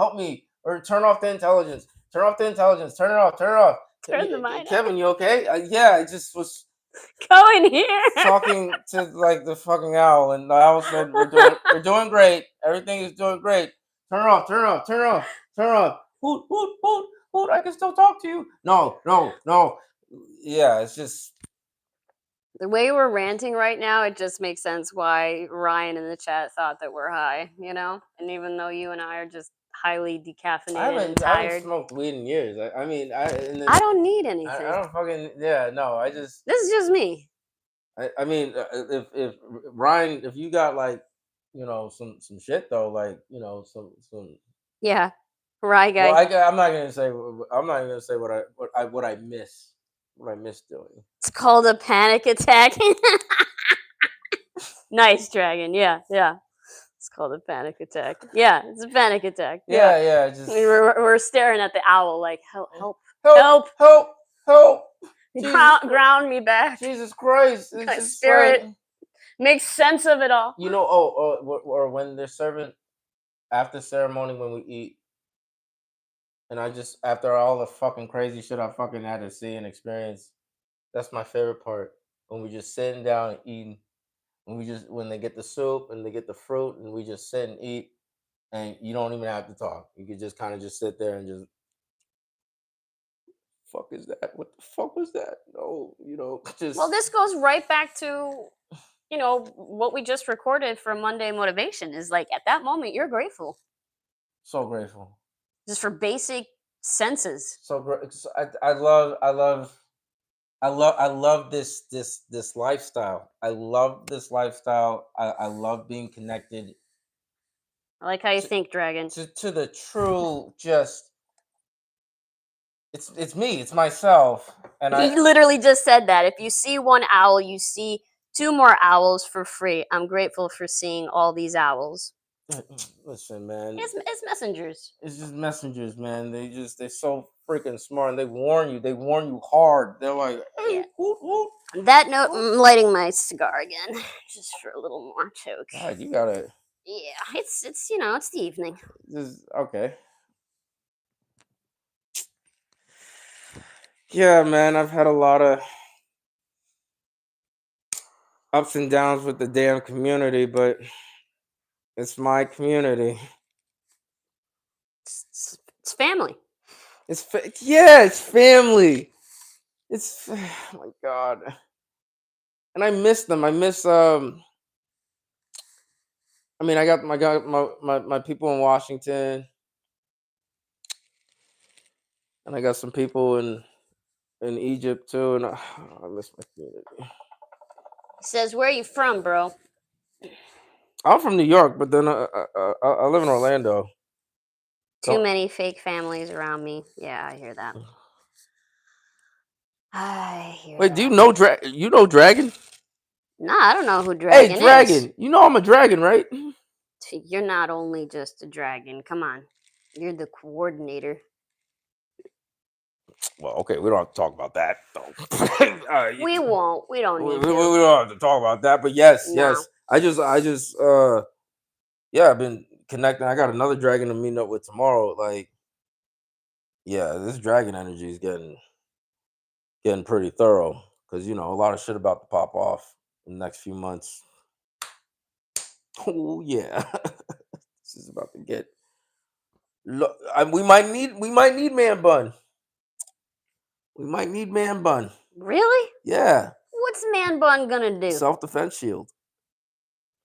or turn off the intelligence, turn off the intelligence, turn it off. Turn the mind off. Kevin, you okay? Yeah, I just was Go in here. talking to like the fucking owl, and the owl said, we're doing great. Everything is doing great. Turn it off, turn it off, turn it off, turn it off. Hoot, hoot, hoot, hoot, I can still talk to you. No, no, no. Yeah, it's just The way we're ranting right now, it just makes sense why Ryan in the chat thought that we're high, And even though you and I are just highly decaffeinated and I haven't tired, smoked weed in years. I mean I don't need I anything. don't fucking yeah, no, I just This is just me. I mean, if Ryan, if you got like, some shit though, like some. Yeah. Rye Well, guy. I'm not gonna say. I'm not gonna say what I miss. What I miss doing. It's called a panic attack. Nice, Dragon. Yeah, yeah. It's called a panic attack. Yeah, it's a panic attack. Yeah. Yeah, yeah. Just We're staring at the owl like, help, help, help, help. help, help. Jesus, Ground me back. Jesus Christ! It's My just like, spirit makes sense of it all. or when they're serving after ceremony when we eat, and I just after all the fucking crazy shit I fucking had to see and experience, that's my favorite part when we just sitting down and eating. When they get the soup and they get the fruit and we just sit and eat and you don't even have to talk. You could just kind of just sit there and just fuck is that? What the fuck was that? No, just Well, this goes right back to, what we just recorded for Monday Motivation is like at that moment, you're grateful so grateful. just for basic senses. So great. I love this lifestyle. I love this lifestyle. I love being connected I like how you to, think, Dragon. to the true just it's me, it's myself. And He literally just said that. If you see one owl, you see two more owls for free. I'm grateful for seeing all these owls. listen, man. It's messengers. It's just messengers, man. They're so freaking smart and they warn you. They warn you hard. They're like, hey, Yeah. whoop, whoop. On that note, I'm lighting my cigar again, just for a little more toke. God, you gotta Yeah, it's it's the evening. just okay. Yeah, man, I've had a lot of ups and downs with the damn community, but it's my community. It's family. It's family. It's oh my god, and I miss them. I miss I mean, I got my people in Washington, and I got some people in Egypt too, and I miss my community. He says, "Where are you from, bro?" I'm from New York, but then I live in Orlando. Too many fake families around me. Yeah, I hear that. I hear Wait, do you that. know You know Dragon? Nah, I don't know who Hey, Dragon is. Dragon. You know I'm a dragon, right? You're not only just a dragon. Come on. You're the coordinator. Well, okay, we don't have to talk about that, though. We won't. We don't we need to. don't have to talk about that, but yes, No. yes. I just, yeah, I've been connecting. I got another dragon to meet up with tomorrow. Like, yeah, this dragon energy is getting pretty thorough because a lot of shit about to pop off in the next few months. Oh yeah, this is about to get. We might need man bun. We might need man bun. Really? Yeah, What's man bun gonna do? self defense shield.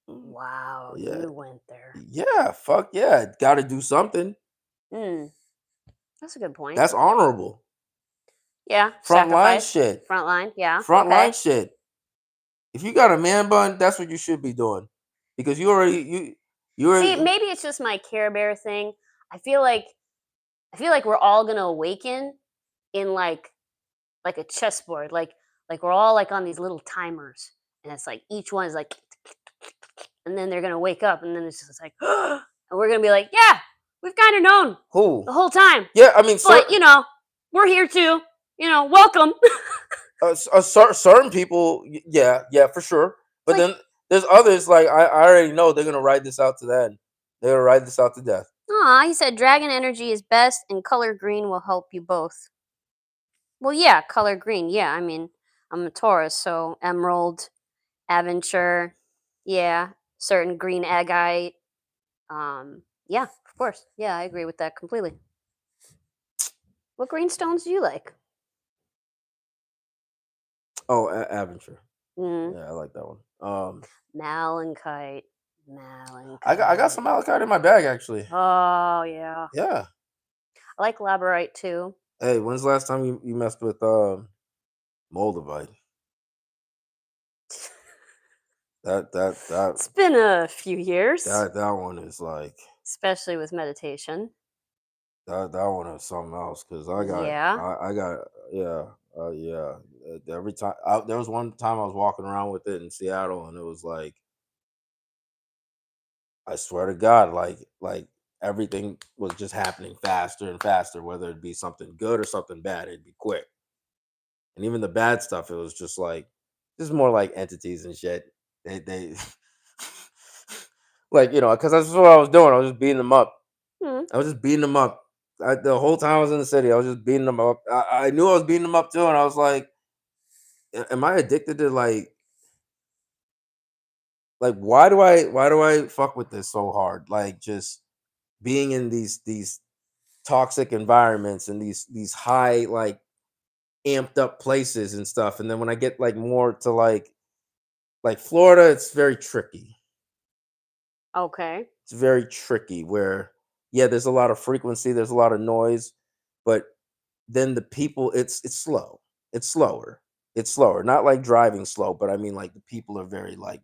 Wow, Yeah, you went there. yeah, fuck yeah. Got to do something. Hmm, that's a good point. That's honorable. Yeah, Frontline sacrifice, shit. front line. Yeah, Frontline okay. shit. If you got a man bun, that's what you should be doing because you See, already. maybe it's just my Care Bear thing. I feel like we're all gonna awaken in like a chessboard, like we're all like on these little timers, and it's like each one is like, and then they're gonna wake up, and then it's just like, and we're gonna be like, yeah, we've kind of known Who? the whole time, Yeah, I mean, but we're here too. Welcome. certain people, yeah, yeah, for sure. It's But like, then there's others like I already know they're gonna ride this out to the end. They're gonna ride this out to death. ah, he said dragon energy is best, and color green will help you both. Well, yeah, color green. Yeah, I mean, I'm a Taurus, so emerald, aventure, yeah, certain green agate. Yeah, of course. Yeah, I agree with that completely. What green stones do you like? Oh, Adventure. Mm, Yeah, I like that one. malachite. I got some malachite in my bag actually. Oh yeah, Yeah. I like labradorite too. Hey, when's the last time you messed with Moldavite? That It's been a few years, that one is like especially with meditation. that one is something else because Yeah. I got yeah yeah every time there was one time I was walking around with it in Seattle and it was like I swear to God like everything was just happening faster and faster whether it be something good or something bad it'd be quick and even the bad stuff it was just like this is more like entities and shit they like because that's what I was doing I was just beating them up. Hmm. I was just beating them up. The whole time I was in the city, I was just beating them up. I knew I was beating them up too, and I was like, Am I addicted to like why do I fuck with this so hard? Like just being in these toxic environments and these high like amped up places and stuff, and then when I get like more to like Florida, it's very tricky. Okay. It's very tricky where yeah, there's a lot of frequency, there's a lot of noise, but then the people it's slow. It's slower. It's slower. Not like driving slow, but I mean like the people are very like,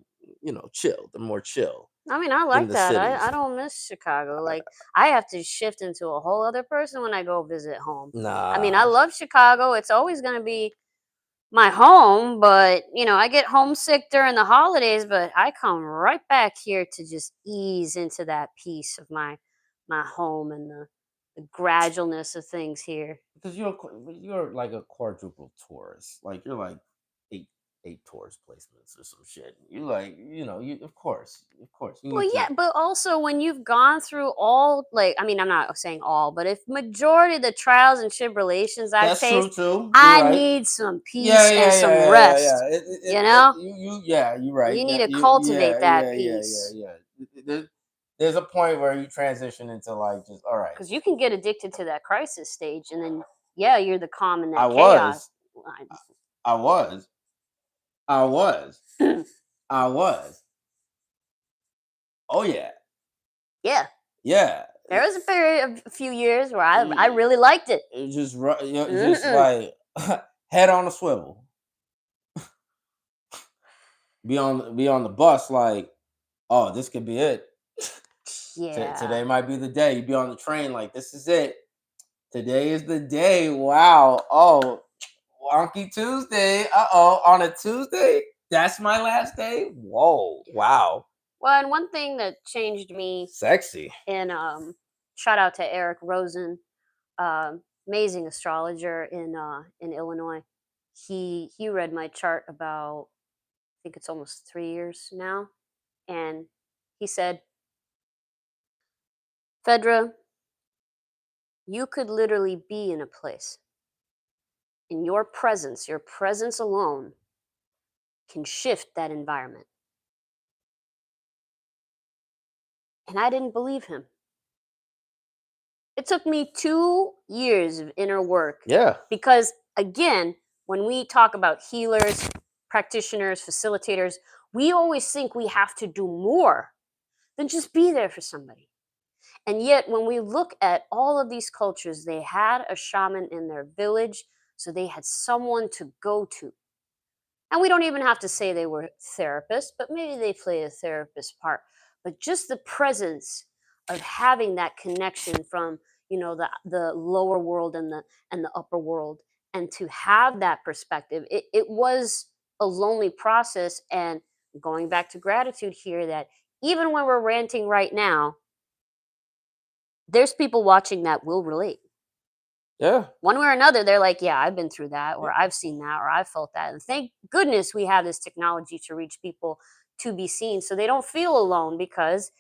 chill. They're more chill I mean, I than like the that. I cities. don't miss Chicago. Like, I have to shift into a whole other person when I go visit home. I mean, I Nah. love Chicago. It's always going to be my home, but I get homesick during the holidays, but I come right back here to just ease into that piece of my home and the gradualness of things here. Because you're like a quadruple tourist. Like you're like eight tourist placements or some shit. You like, you of course you Well, need to. yeah, but also when you've gone through all, like, I mean, I'm not saying all, but if majority of the trials and tribulations I've That's true faced, too. You're I right. need some Yeah, peace and yeah, yeah, some yeah, yeah, yeah. rest. It, You know, yeah, you're right. you need Yeah, to yeah, cultivate that yeah, yeah, yeah, peace yeah. There's a point where you transition into like just all right. because you can get addicted to that crisis stage, and then yeah, you're the calm in I that chaos. was, I was, I was, I was. Oh yeah, Yeah, yeah. there was a period of a few years where I It, really liked it. it just just Mm-mm. like head on a swivel. Be on the bus like, oh, this could be it. Yeah. Today might be the day. You be on the train like this is it. Today is the day. Wow. Oh, wonky Tuesday. Uh-oh. On a Tuesday? That's my last day? Whoa. Wow. Well, and one thing that changed me Sexy. in shout out to Eric Rosen, amazing astrologer in Illinois. He read my chart about, I think it's almost 3 years now, and he said Fedra, you could literally be in a place. In your presence alone can shift that environment. And I didn't believe him. It took me 2 years of inner work Yeah. because, again, when we talk about healers, practitioners, facilitators, we always think we have to do more than just be there for somebody. And yet, when we look at all of these cultures, they had a shaman in their village, so they had someone to go to. And we don't even have to say they were therapists, but maybe they play a therapist part. But just the presence of having that connection from, the lower world and the upper world, and to have that perspective, it was a lonely process. And going back to gratitude here, that even when we're ranting right now, there's people watching that will relate. Yeah. One way or another, they're like, yeah, I've been through that, or I've seen that, or I've felt that. And thank goodness we have this technology to reach people to be seen so they don't feel alone, because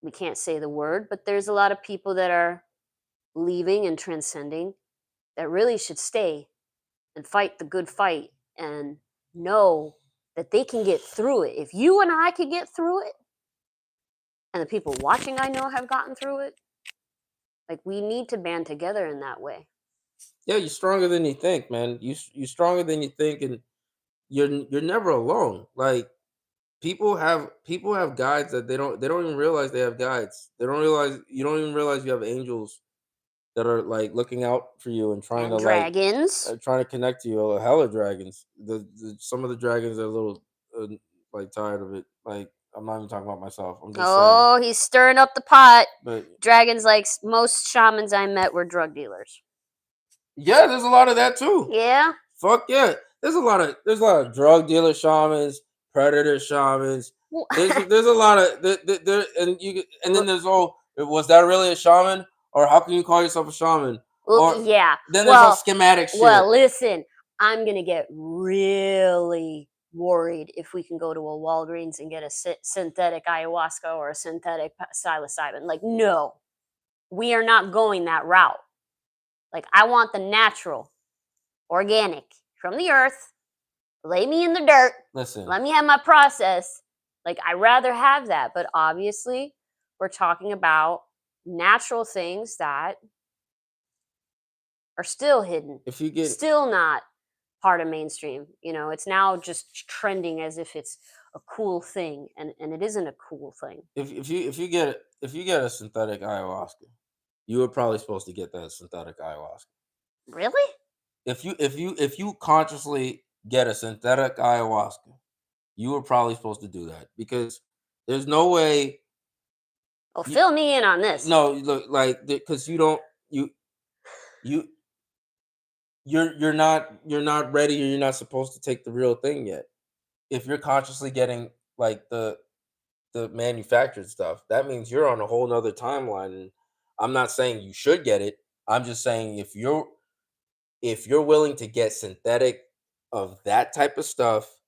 we can't say the word, but there's a lot of people that are leaving and transcending that really should stay and fight the good fight and know that they can get through it. If you and I could get through it, and the people watching I know have gotten through it, like, we need to band together in that way. Yeah, you're stronger than you think, man. You're stronger than you think, and you're never alone. Like, people have guides that they don't even realize they have guides. They don't realize you don't even realize you have angels that are like looking out for you and trying And to like dragons. trying to connect to you. Oh, hella dragons. Some of the dragons are a little like tired of it. Like, I'm not even talking about myself. I'm just saying. Oh, he's stirring up the pot. But Dragons, like most shamans I met, were drug dealers. yeah, there's a lot of that too. Yeah. Fuck yeah. There's a lot of drug dealer shamans, predator shamans. Well, There's a lot of there and then there's, oh, was that really a shaman, or how can you call yourself a shaman? Or yeah. then there's all Well, schematic shit. well, listen. I'm gonna get really worried if we can go to a Walgreens and get a synthetic ayahuasca or a synthetic psilocybin. Like, no, we are not going that route. Like, I want the natural, organic, from the earth. Lay me in the dirt. Listen, Let me have my process. Like, I rather have that. But obviously, we're talking about natural things that are still hidden, if you get still not part of mainstream. It's now just trending as if it's a cool thing, and it isn't a cool thing. if you get a synthetic ayahuasca, you were probably supposed to get that synthetic ayahuasca. Really? If you consciously get a synthetic ayahuasca, you were probably supposed to do that, because there's no way. Well, You, fill me in on this. no, look, like, because you don't you you you're not ready, or you're not supposed to take the real thing yet. If you're consciously getting like the manufactured stuff, that means you're on a whole nother timeline. And I'm not saying you should get it. I'm just saying, if you're willing to get synthetic of that type of stuff,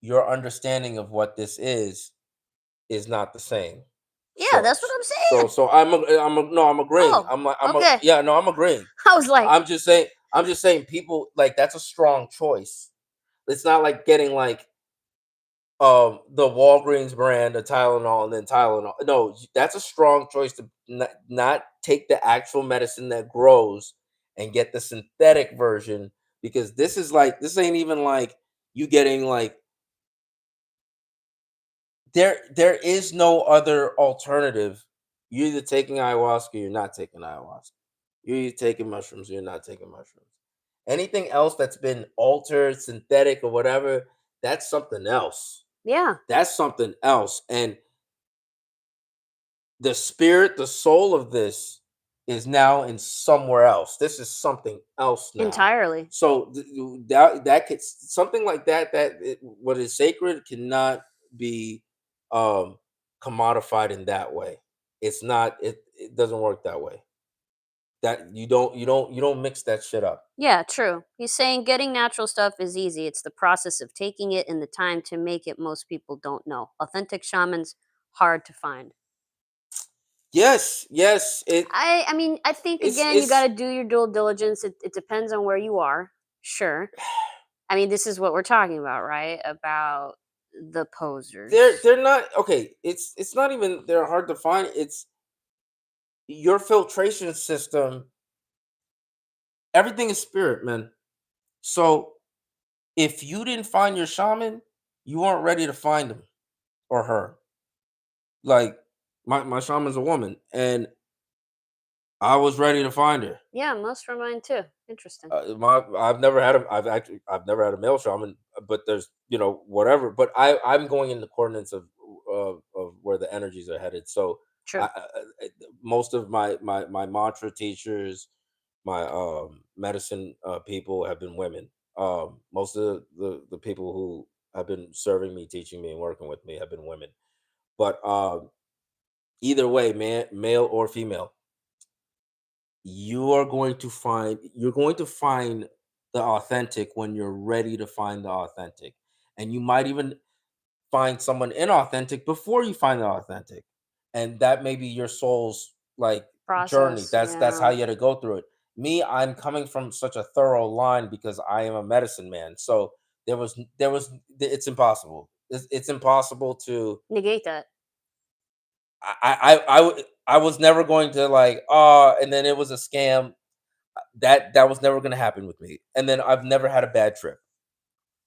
your understanding of what this is not the same. Yeah, So that's what I'm so saying. so I'm agreeing. Oh, okay. Yeah, no, I'm agreeing. I was like, I'm just saying people, like, that's a strong choice. It's not like getting like the Walgreens brand of Tylenol and then Tylenol. No, that's a strong choice to not take the actual medicine that grows and get the synthetic version, because this ain't even like you getting like there is no other alternative. You're either taking ayahuasca, or you're not taking ayahuasca. You're either taking mushrooms, or you're not taking mushrooms. Anything else that's been altered, synthetic, or whatever, that's something else. yeah, That's something else. And the spirit, the soul of this is now in somewhere else. This is something else now. entirely. So that could, something like what is sacred cannot be um commodified in that way. It's not, it doesn't work that way. That you don't mix that shit up. Yeah, true. He's saying getting natural stuff is easy. It's the process of taking it and the time to make it most people don't know. Authentic shamans, hard to find. Yes, yes. I mean, I think again, you got It's to do your due diligence. It depends on where you are. Sure. I mean, this is what we're talking about, right? About the posers. they're not okay. It's not even they're hard to find. It's your filtration system. Everything is spirit, man. So if you didn't find your shaman, you weren't ready to find him or her. Like my shaman's a woman, and I was ready to find her. Yeah, most for mine too. Interesting. I've never had a male shaman, but there's whatever. But I'm going in the coordinates of where the energies are headed. So True. most of my mantra teachers, my medicine people have been women. Most of the people who have been serving me, teaching me, and working with me have been women. But either way, man, male or female, you're going to find the authentic when you're ready to find the authentic. And you might even find someone inauthentic before you find the authentic. And that may be your soul's like journey. Process. That's how Yeah. you got to go through it. Me, I'm coming from such a thorough line because I am a medicine man. So it's impossible. It's impossible to Negate that. I was never going to like and then it was a scam. That was never gonna happen with me. And then I've never had a bad trip.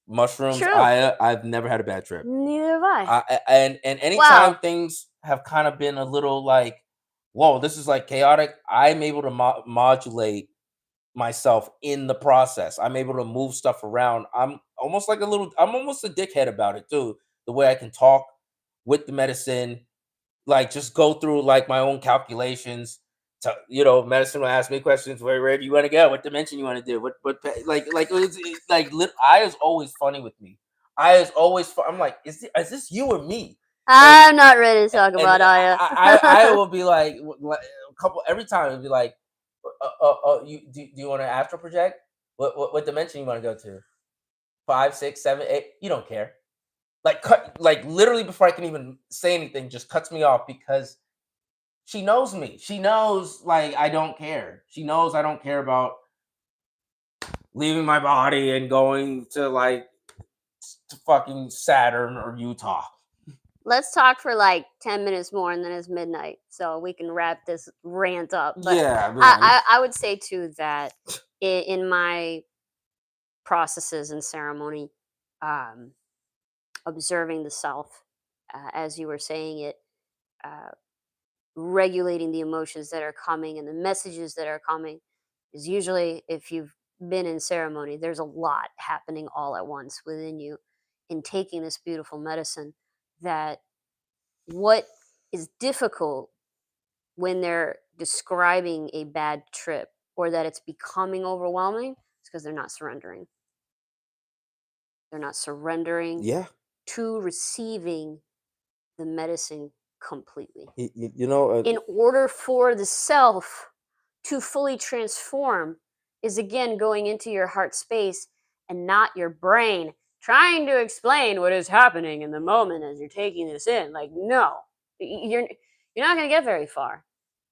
Mushrooms, True. I've never had a bad trip. Neither have I. And anytime Wow. things have kind of been a little like, whoa, this is like chaotic, I'm able to modulate myself in the process. I'm able to move stuff around. I'm almost a dickhead about it too. The way I can talk with the medicine, like just go through like my own calculations. To, medicine will ask me questions. Where do you want to go? What dimension you want to do? I is always funny with me. I is always. I'm like, is this you or me? And I'm not ready to talk and about Aya. I will be like, a couple every time. It'll be like, do you want to astral project? What dimension you want to go to? 5, 6, 7, 8. You don't care. Like literally before I can even say anything, just cuts me off because she knows me. She knows like I don't care. She knows I don't care about leaving my body and going to like to fucking Saturn or Utah. Let's talk for like 10 minutes more and then it's midnight. So we can wrap this rant up. But Yeah, I, man. I, I would say too that in my processes and ceremony, um, observing the self, as you were saying it, uh, regulating the emotions that are coming and the messages that are coming is usually, if you've been in ceremony, there's a lot happening all at once within you in taking this beautiful medicine. That what is difficult when they're describing a bad trip or that it's becoming overwhelming is because they're not surrendering. They're not surrendering Yeah. to receiving the medicine completely. You know, In order for the self to fully transform, is again going into your heart space and not your brain trying to explain what is happening in the moment as you're taking this in. Like, no, you're not going to get very far.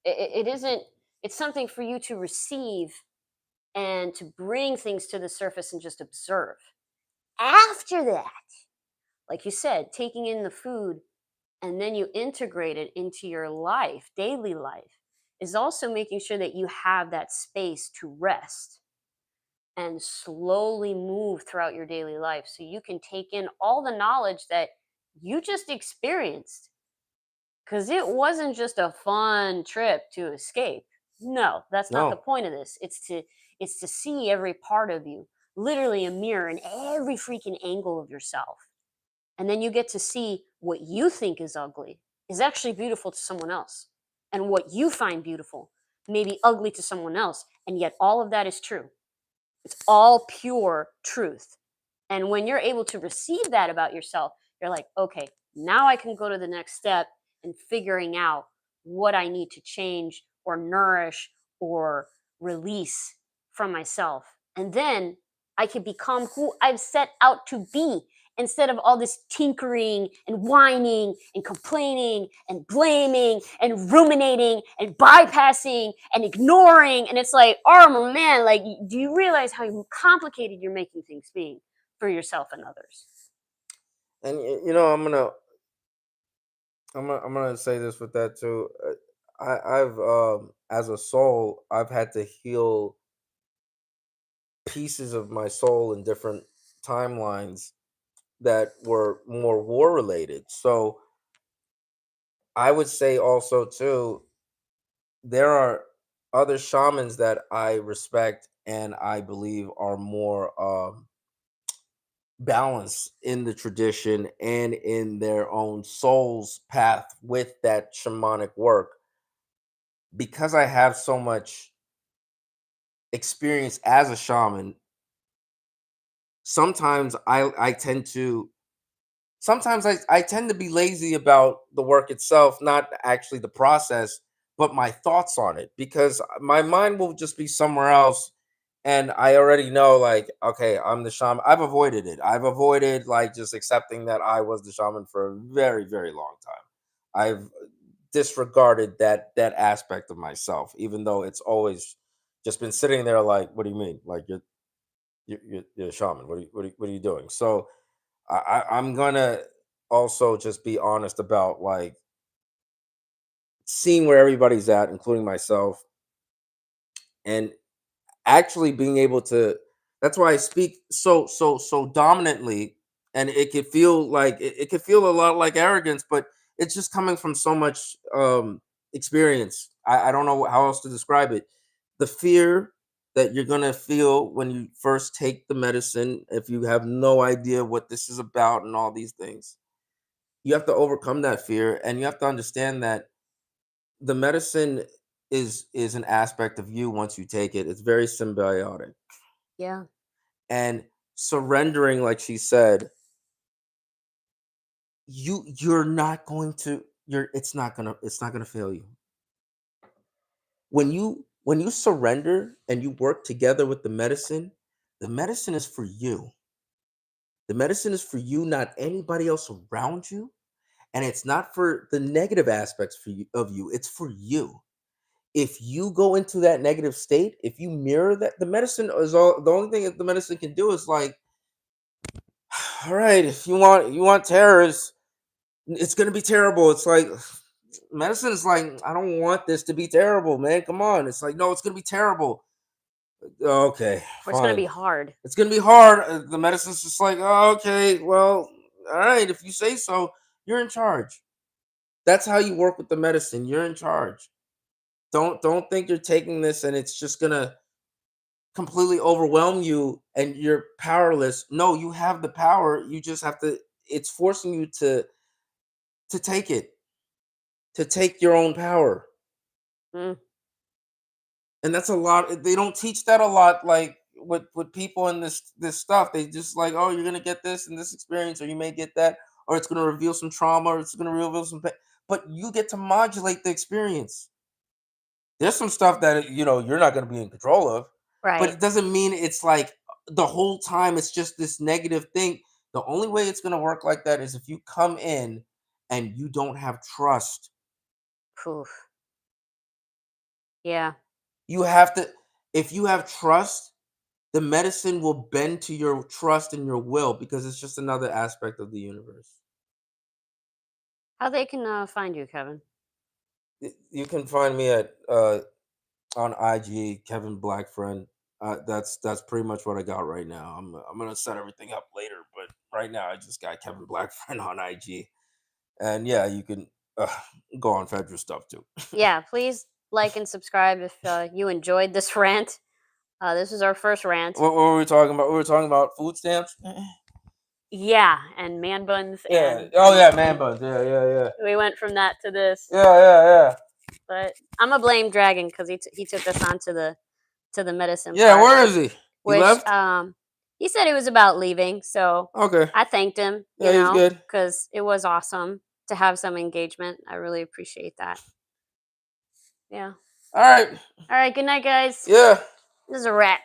It isn't. It's something for you to receive and to bring things to the surface and just observe. After that, like you said, taking in the food and then you integrate it into your life, daily life, is also making sure that you have that space to rest and slowly move throughout your daily life so you can take in all the knowledge that you just experienced. Because it wasn't just a fun trip to escape. No, that's not the no. point of this. It's to see every part of you, literally a mirror in every freaking angle of yourself. And then you get to see what you think is ugly is actually beautiful to someone else. And what you find beautiful may be ugly to someone else. And yet all of that is true. It's all pure truth. And when you're able to receive that about yourself, you're like, okay, now I can go to the next step in figuring out what I need to change or nourish or release from myself. And then I can become who I've set out to be instead of all this tinkering and whining and complaining and blaming and ruminating and bypassing and ignoring. And it's like, oh man, like, do you realize how complicated you're making things being for yourself and others? And I'm gonna say this with that too. I've as a soul, I've had to heal pieces of my soul in different timelines that were more war related. So I would say also too, there are other shamans that I respect and I believe are more balanced in the tradition and in their own soul's path with that shamanic work. Because I have so much experience as a shaman, sometimes I tend to be lazy about the work itself, not actually the process, but my thoughts on it, because my mind will just be somewhere else. And I already know, like, okay, I'm the shaman. I've avoided it. I've avoided like just accepting that I was the shaman for a very, very long time. I've disregarded that aspect of myself, even though it's always just been sitting there. Like, what do you mean? Like, you're a shaman. What are you doing? So I'm gonna also just be honest about like seeing where everybody's at, including myself, and actually being able to. That's why I speak so dominantly, and it could feel like it could feel a lot like arrogance, but it's just coming from so much experience. I don't know how else to describe it. The fear that you're gonna feel when you first take the medicine, if you have no idea what this is about and all these things, you have to overcome that fear, and you have to understand that the medicine is an aspect of you. Once you take it, it's very symbiotic. Yeah. And surrendering, like she said, you're not going to you're it's not gonna fail you. When you surrender and you work together with the medicine is for you. The medicine is for you, not anybody else around you. And it's not for the negative aspects of you, it's for you. If you go into that negative state, if you mirror that, the medicine is all the only thing that the medicine can do is like, all right, if you want terrors, it's gonna be terrible. It's like medicine is like, I don't want this to be terrible, man. Come on. It's like, no, it's gonna be terrible. Okay, Or it's going to fine. be hard. It's gonna be hard. The medicine's just like, oh, okay, well, all right, if you say so, you're in charge. That's how you work with the medicine. You're in charge. Don't think you're taking this and it's just gonna completely overwhelm you and you're powerless. No, you have the power. You just have to. It's forcing you to take it, to take your own power, Mm, and that's a lot. They don't teach that a lot. Like with people in this stuff, they just like, oh, you're gonna get this in this experience, or you may get that, or it's gonna reveal some trauma, or it's gonna reveal some pain. But you get to modulate the experience. There's some stuff that you're not going to be in control of, but right. it doesn't mean it's like the whole time it's just this negative thing. The only way it's going to work like that is if you come in and you don't have trust. Poof. Yeah. You have to. If you have trust, the medicine will bend to your trust and your will, because it's just another aspect of the universe. How they can find you, Kevin? You can find me at on IG, Kevin Black Friend. That's pretty much what I got right now. I'm gonna set everything up later, but right now I just got Kevin Black Friend on IG, and yeah, you can uh, go on Fedra stuff too. Yeah, please like and subscribe if you enjoyed this rant. This is our first rant. What were we talking about? We were talking about food stamps. Yeah, and man buns, Yeah. and Oh yeah, man buns. Yeah, yeah, yeah. we went from that to this. Yeah, yeah, yeah. But I'm a blame Dragon because he took us on to the medicine Yeah. part, Where is he? He which left. he said it was about leaving. So Okay. I thanked him, Yeah, he was good. because it was awesome to have some engagement. I really appreciate that. Yeah. All right. All right. Good night, guys. Yeah. This is a wrap.